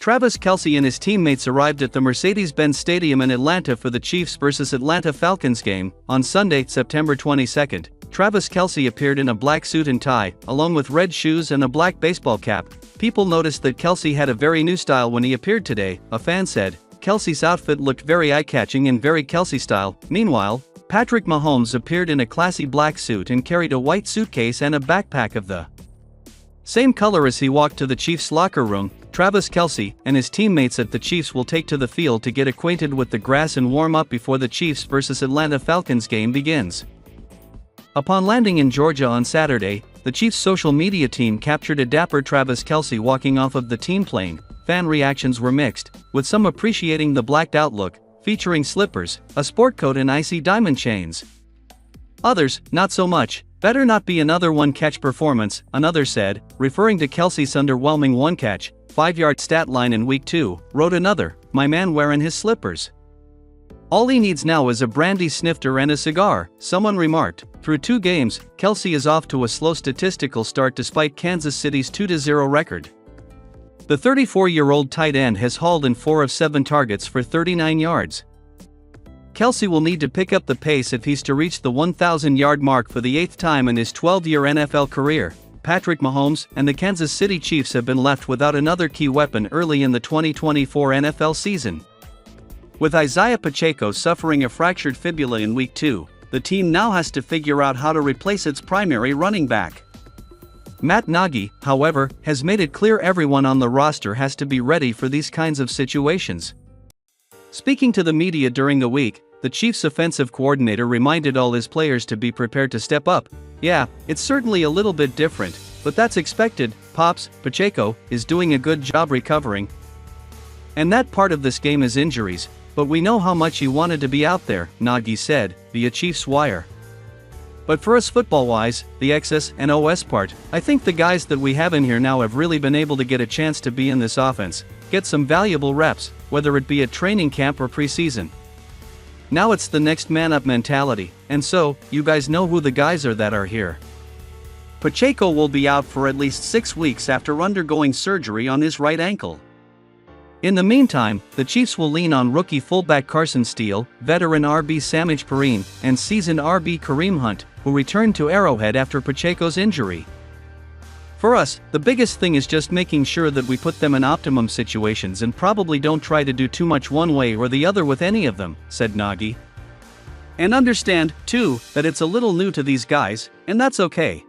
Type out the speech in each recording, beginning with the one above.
Travis Kelce and his teammates arrived at the Mercedes-Benz Stadium in Atlanta for the Chiefs vs Atlanta Falcons game on Sunday, September 22. Travis Kelce appeared in a black suit and tie, along with red shoes and a black baseball cap. People noticed that Kelce had a very new style when he appeared today, a fan said. Kelce's outfit looked very eye-catching and very Kelce style. Meanwhile, Patrick Mahomes appeared in a classy black suit and carried a white suitcase and a backpack of the same color as he walked to the Chiefs' locker room. Travis Kelce and his teammates at the Chiefs will take to the field to get acquainted with the grass and warm up before the Chiefs vs Atlanta Falcons game begins. Upon landing in Georgia on Saturday, the Chiefs' social media team captured a dapper Travis Kelce walking off of the team plane. Fan reactions were mixed, with some appreciating the blacked-out look, featuring slippers, a sport coat and icy diamond chains. Others, not so much. "Better not be another one-catch performance," another said, referring to Kelce's underwhelming one-catch, 5-yard stat line in Week 2, wrote another, "My man wearing his slippers. All he needs now is a brandy snifter and a cigar," someone remarked. Through 2 games, Kelce is off to a slow statistical start despite Kansas City's 2-0 record. The 34-year-old tight end has hauled in 4 of 7 targets for 39 yards. Kelce will need to pick up the pace if he's to reach the 1,000-yard mark for the 8th time in his 12-year NFL career. Patrick Mahomes and the Kansas City Chiefs have been left without another key weapon early in the 2024 NFL season. With Isiah Pacheco suffering a fractured fibula in Week 2, the team now has to figure out how to replace its primary running back. Matt Nagy, however, has made it clear everyone on the roster has to be ready for these kinds of situations. Speaking to the media during the week, the Chiefs' offensive coordinator reminded all his players to be prepared to step up. "Yeah, it's certainly a little bit different, but that's expected. Pops, Pacheco, is doing a good job recovering. And that part of this game is injuries, but we know how much he wanted to be out there," Nagy said, via Chiefs Wire. "But for us football-wise, the X's and O's part, I think the guys that we have in here now have really been able to get a chance to be in this offense, get some valuable reps, whether it be at training camp or preseason. Now it's the next man-up mentality, and so, you guys know who the guys are that are here." Pacheco will be out for at least 6 weeks after undergoing surgery on his right ankle. In the meantime, the Chiefs will lean on rookie fullback Carson Steele, veteran RB Samaje Perine, and seasoned RB Kareem Hunt, who returned to Arrowhead after Pacheco's injury. "For us, the biggest thing is just making sure that we put them in optimum situations and probably don't try to do too much one way or the other with any of them," said Nagy. "And understand, too, that it's a little new to these guys, and that's okay.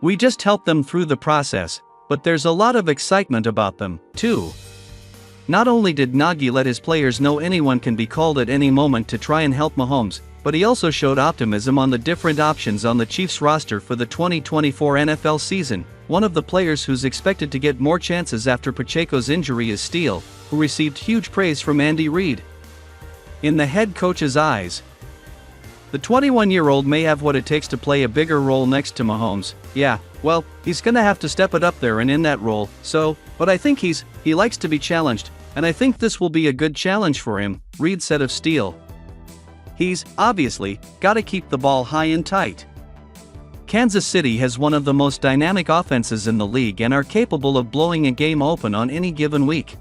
We just help them through the process, but there's a lot of excitement about them, too." Not only did Nagy let his players know anyone can be called at any moment to try and help Mahomes, but he also showed optimism on the different options on the Chiefs roster for the 2024 NFL season. One of the players who's expected to get more chances after Pacheco's injury is Steele, who received huge praise from Andy Reid. In the head coach's eyes, the 21-year-old may have what it takes to play a bigger role next to Mahomes. "Yeah, well, he's gonna have to step it up there and in that role, but I think he likes to be challenged, and I think this will be a good challenge for him," Reid said of Steele. "He's, obviously, gotta keep the ball high and tight. Kansas City has one of the most dynamic offenses in the league and are capable of blowing a game open on any given week.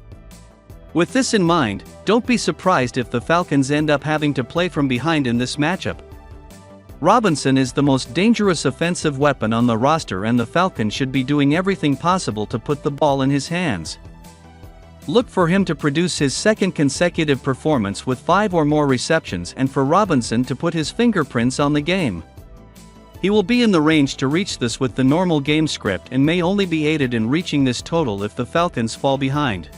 With this in mind, don't be surprised if the Falcons end up having to play from behind in this matchup. Robinson is the most dangerous offensive weapon on the roster and the Falcons should be doing everything possible to put the ball in his hands. Look for him to produce his 2nd consecutive performance with 5 or more receptions and for Robinson to put his fingerprints on the game. He will be in the range to reach this with the normal game script and may only be aided in reaching this total if the Falcons fall behind."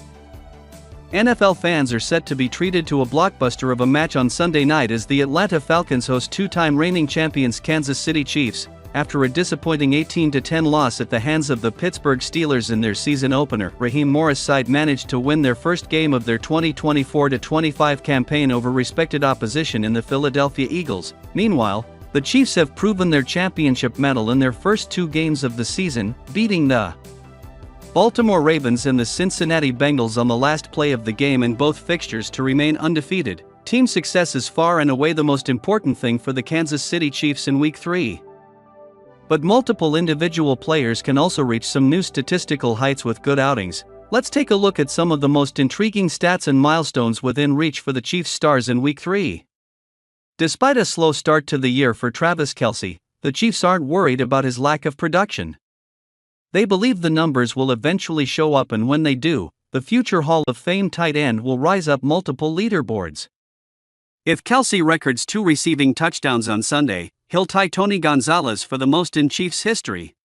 NFL fans are set to be treated to a blockbuster of a match on Sunday night as the Atlanta Falcons host 2-time reigning champions Kansas City Chiefs, after a disappointing 18-10 loss at the hands of the Pittsburgh Steelers in their season opener. Raheem Morris' side managed to win their first game of their 2024-25 campaign over respected opposition in the Philadelphia Eagles. Meanwhile, the Chiefs have proven their championship mettle in their first 2 games of the season, beating the Baltimore Ravens and the Cincinnati Bengals on the last play of the game in both fixtures to remain undefeated. Team success is far and away the most important thing for the Kansas City Chiefs in Week 3. But multiple individual players can also reach some new statistical heights with good outings. Let's take a look at some of the most intriguing stats and milestones within reach for the Chiefs stars in Week 3. Despite a slow start to the year for Travis Kelce, the Chiefs aren't worried about his lack of production. They believe the numbers will eventually show up, and when they do, the future Hall of Fame tight end will rise up multiple leaderboards. If Kelce records 2 receiving touchdowns on Sunday, he'll tie Tony Gonzalez for the most in Chiefs history.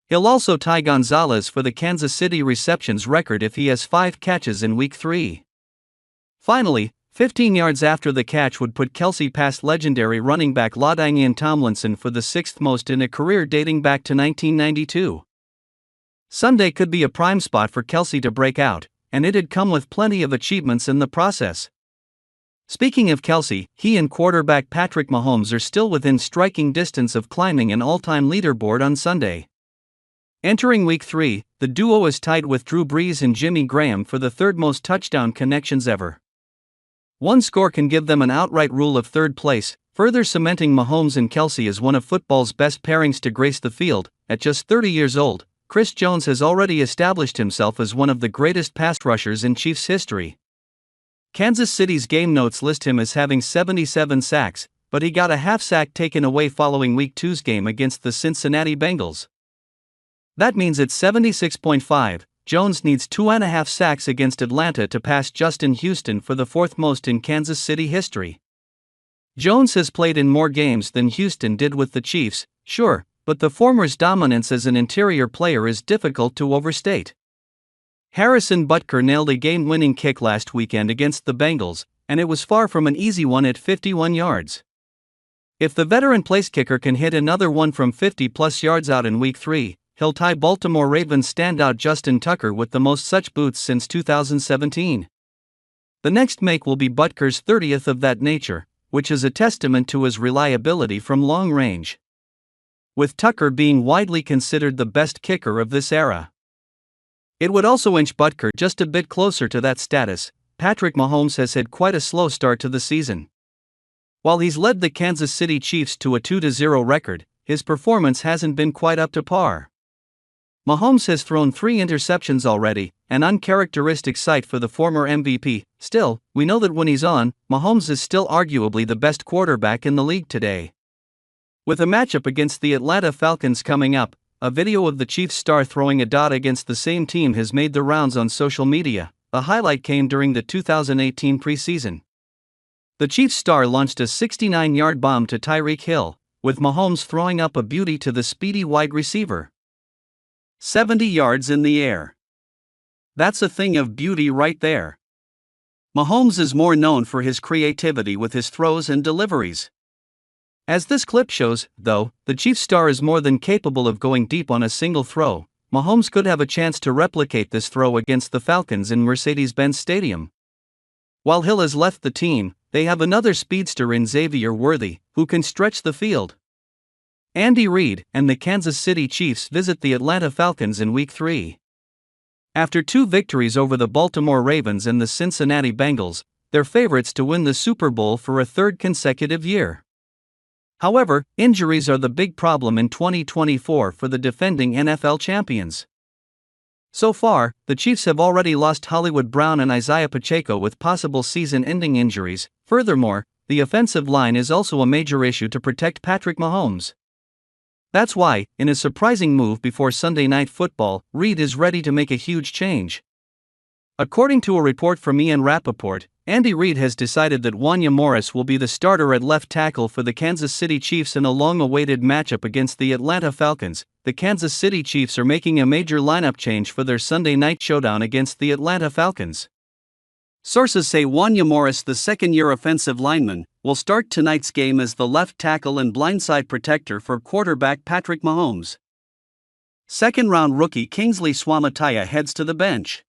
He'll also tie Gonzalez for the Kansas City receptions record if he has 5 catches in Week 3. Finally, 15 yards after the catch would put Kelce past legendary running back LaDainian Tomlinson for the 6th most in a career dating back to 1992. Sunday could be a prime spot for Kelce to break out, and it'd come with plenty of achievements in the process. Speaking of Kelce, he and quarterback Patrick Mahomes are still within striking distance of climbing an all-time leaderboard on Sunday. Entering Week 3, the duo is tied with Drew Brees and Jimmy Graham for the 3rd most touchdown connections ever. One score can give them an outright rule of 3rd place, further cementing Mahomes and Kelce as one of football's best pairings to grace the field. At just 30 years old, Chris Jones has already established himself as one of the greatest pass rushers in Chiefs history. Kansas City's game notes list him as having 77 sacks, but he got a half sack taken away following Week 2's game against the Cincinnati Bengals. That means at 76.5, Jones needs 2.5 sacks against Atlanta to pass Justin Houston for the 4th most in Kansas City history. Jones has played in more games than Houston did with the Chiefs, sure, but the former's dominance as an interior player is difficult to overstate. Harrison Butker nailed a game-winning kick last weekend against the Bengals, and it was far from an easy one at 51 yards. If the veteran place kicker can hit another one from 50-plus yards out in Week 3, he'll tie Baltimore Ravens standout Justin Tucker with the most such boots since 2017. The next make will be Butker's 30th of that nature, which is a testament to his reliability from long range. With Tucker being widely considered the best kicker of this era. It would also inch Butker just a bit closer to that status. Patrick Mahomes has had quite a slow start to the season. While he's led the Kansas City Chiefs to a 2-0 record, his performance hasn't been quite up to par. Mahomes has thrown 3 interceptions already, an uncharacteristic sight for the former MVP. Still, we know that when he's on, Mahomes is still arguably the best quarterback in the league today. With a matchup against the Atlanta Falcons coming up, a video of the Chiefs star throwing a dot against the same team has made the rounds on social media. A highlight came during the 2018 preseason. The Chiefs star launched a 69-yard bomb to Tyreek Hill, with Mahomes throwing up a beauty to the speedy wide receiver. 70 yards in the air. That's a thing of beauty right there. Mahomes is more known for his creativity with his throws and deliveries. As this clip shows, though, the Chiefs star is more than capable of going deep on a single throw. Mahomes could have a chance to replicate this throw against the Falcons in Mercedes-Benz Stadium. While Hill has left the team, they have another speedster in Xavier Worthy, who can stretch the field. Andy Reid and the Kansas City Chiefs visit the Atlanta Falcons in Week 3. After 2 victories over the Baltimore Ravens and the Cincinnati Bengals, they're favorites to win the Super Bowl for a 3rd consecutive year. However, injuries are the big problem in 2024 for the defending NFL champions. So far, the Chiefs have already lost Hollywood Brown and Isiah Pacheco with possible season-ending injuries. Furthermore, the offensive line is also a major issue to protect Patrick Mahomes. That's why, in a surprising move before Sunday Night Football, Reid is ready to make a huge change. According to a report from Ian Rappaport, Andy Reid has decided that Wanya Morris will be the starter at left tackle for the Kansas City Chiefs in a long-awaited matchup against the Atlanta Falcons. The Kansas City Chiefs are making a major lineup change for their Sunday night showdown against the Atlanta Falcons. Sources say Wanya Morris, the second-year offensive lineman, will start tonight's game as the left tackle and blindside protector for quarterback Patrick Mahomes. Second-round rookie Kingsley Suamataia heads to the bench.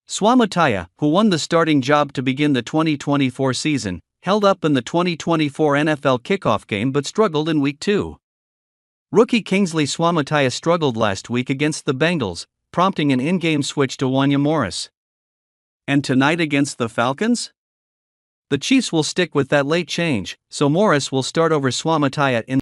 Suamataia, who won the starting job to begin the 2024 season, held up in the 2024 NFL kickoff game but struggled in Week 2. Rookie Kingsley Suamataia struggled last week against the Bengals, prompting an in-game switch to Wanya Morris. And tonight against the Falcons? The Chiefs will stick with that late change, so Morris will start over Suamataia in